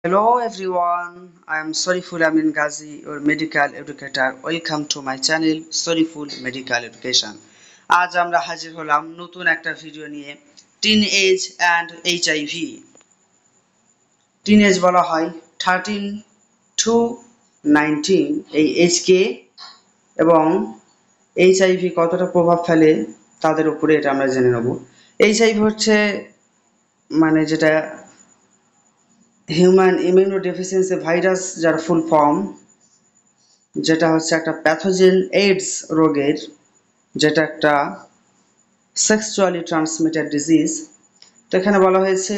Hello everyone, I am Soriful Amin Ghazi, your medical educator. Welcome to my channel Soriful Medical Education. আজ আমরা হাজির হলাম নতুন একটা ভিডিও নিয়ে teenage and HIV. Teenage বলা হয় 13 to 19 এই এজকে, এবং এইচআইভি কতটা প্রভাব ফেলে তাদের উপরে এটা আমরা জেনে নেব। এইচআইভি হচ্ছে যেটা হিউম্যান ইমিউনোডেফিসিয়েন্সি ভাইরাস, যার ফুল ফর্ম, যেটা হচ্ছে একটা প্যাথোজেন এইডস রোগের, যেটা একটা সেক্সুয়ালি ট্রান্সমিটেড ডিজিজ। তো এখানে বলা হয়েছে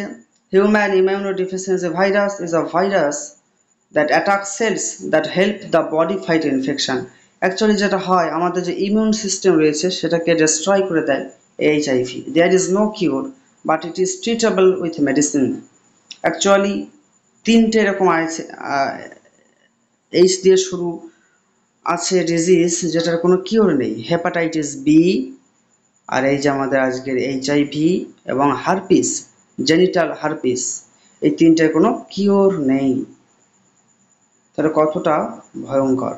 human immunodeficiency virus is a virus that attack cells that help the body fight infection. Actually যেটা হয়, আমাদের যে ইমিউন সিস্টেম রয়েছে সেটাকে ডিস্ট্রয় করে দেয় HIV. There is no cure but it is treatable with medicine. Actually তিনটে এরকম আছে, এইচ দিয়ে শুরু আছে ডিজিজ যেটার কোনো কিওর নেই। হেপাটাইটিস বি, আর এই যে আমাদের আজকের এইচআইভি, এবং হারপিস, জেনিটাল হারপিস, এই তিনটের কোনো কিওর নেই। তাহলে কতটা ভয়ঙ্কর।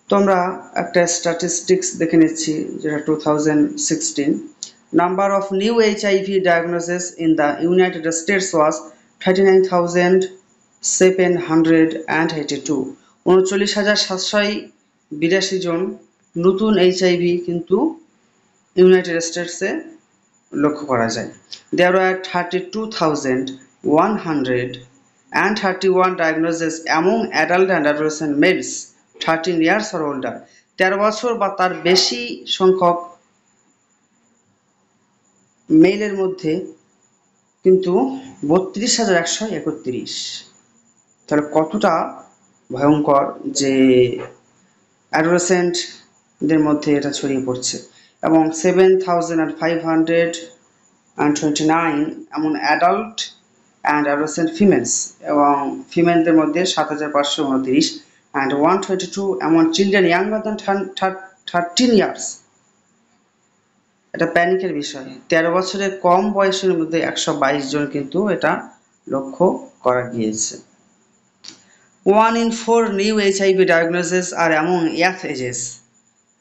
তো আমরা একটা স্ট্যাটিস্টিক্স দেখে নিচ্ছি, যেটা 2016 number of new HIV diagnosis in the United States was 39,782। 39,782 জন নতুন এইচআইভি কিন্তু ইউনাইটেড স্টেটসে লক্ষ্য করা যায়। There are 32,131 diagnosis among adult and adolescent males 13 years or older. 13 বছর বা তার বেশি সংখ্যক মেলের মধ্যে কিন্তু 32,131। তাহলে কতটা ভয়ঙ্কর যে অ্যাডোলেসেন্টদের মধ্যে এটা ছড়িয়ে পড়ছে। এবং 7,529 এমন অ্যাডাল্ট অ্যান্ড অ্যাডোলেসেন্ট ফিমেলস, এবং ফিমেলদের মধ্যে 7,529 অ্যান্ড 122 এমন চিলড্রেন ইয়াঙ্গার দ্যান 13 ইয়ার্স। এটা প্যানিকের বিষয়। 13 বছরের কম বয়সের মধ্যে 122 জন কিন্তু এটা লক্ষ্য করা গিয়েছে। 1 in 4 নিউ এইচআইভি ডায়াগনোসিস আর অ্যামং ইয়াথ এজেস।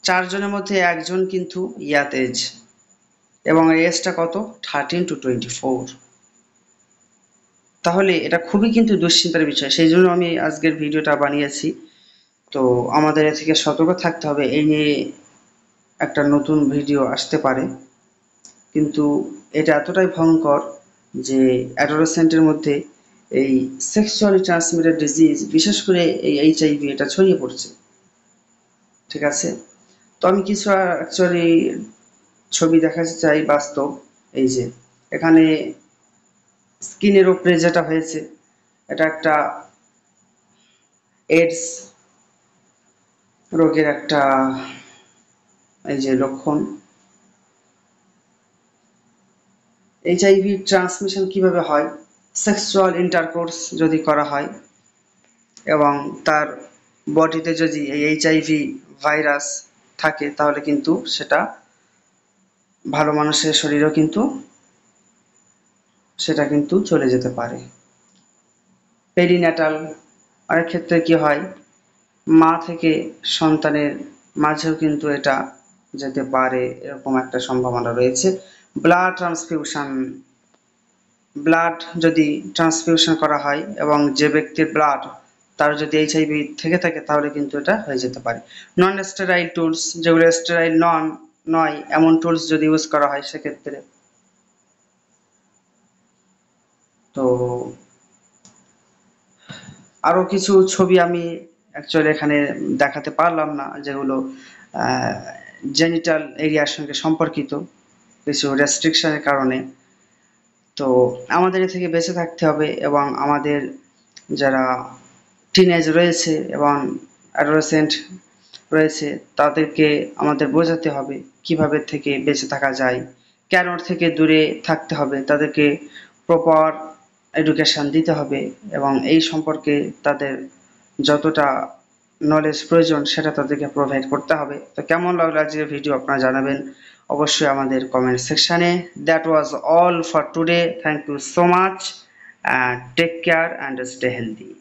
4 জনের মধ্যে একজন কিন্তু ইয়াথ এজ, এবং এজটা কত? 13 to 24। তাহলে এটা খুবই কিন্তু দুশ্চিন্তার বিষয়। সেই জন্য আমি আজকের ভিডিওটা বানিয়েছি। তো আমাদের এ থেকে সতর্ক থাকতে হবে। এই নিয়ে একটা নতুন ভিডিও আসতে পারে, কিন্তু এটা এতটাই ভয়ঙ্কর যে অ্যাডোলেসেন্টের মধ্যে এই সেক্সুয়ালি ট্রান্সমিটেড ডিজিজ, বিশেষ করে এই এইচআইভি, এটা ছড়িয়ে পড়ছে। ঠিক আছে, তো আমি কিছু অ্যাকচুয়ালি ছবি দেখাতে চাই বাস্তব। এই যে এখানে স্কিনের উপরে যেটা হয়েছে, এটা একটা এইডস রোগের একটা এই যে লক্ষণ। এইচআইভি ট্রান্সমিশন কিভাবে হয়? সেক্সুয়াল ইন্টারকোর্স যদি করা হয় এবং তার বডিতে যদি এই এইচআইভি ভাইরাস থাকে, তাহলে কিন্তু সেটা ভালো মানুষের শরীরেও কিন্তু সেটা কিন্তু চলে যেতে পারে। পেরিন্যাটাল, অনেক ক্ষেত্রে কি হয়, মা থেকে সন্তানের মাঝেও কিন্তু এটা যেতে পারে, এরকম একটা সম্ভাবনা রয়েছে। ব্লাড ট্রান্সফিউশন, ব্লাড যদি ট্রান্সফিউশন করা হয় এবং যে ব্যক্তির ব্লাড তার যদি এইচআইভি থেকে থাকে, তাহলে কিন্তু এটা হয়ে যেতে পারে। নন স্টেরাইল টুলস, যেগুলো স্টেরাইল নয় এমন টুলস যদি ইউজ করা হয় সেক্ষেত্রে। তো আরো কিছু ছবি আমি অ্যাকচুয়ালি এখানে দেখাতে পারলাম না, যেগুলো জেনিটাল এরিয়ার সঙ্গে সম্পর্কিত, কিছু রেস্ট্রিকশনের কারণে। তো আমাদের এ থেকে বেঁচে থাকতে হবে, এবং আমাদের যারা টিনেজ রয়েছে এবং অ্যাডোলেসেন্ট রয়েছে তাদেরকে আমাদের বোঝাতে হবে কিভাবে থেকে বেঁচে থাকা যায়, কেন থেকে দূরে থাকতে হবে, তাদেরকে প্রপার এডুকেশন দিতে হবে, এবং এই সম্পর্কে তাদের যতটা নলেজ প্রয়োজন সেটা তাদেরকে প্রোভাইড করতে হবে। তো কেমন লাগলো আজকের ভিডিও আপনারা জানাবেন অবশ্যই আমাদের কমেন্ট সেকশানে। That was all for today. Thank you so much Take care and stay healthy.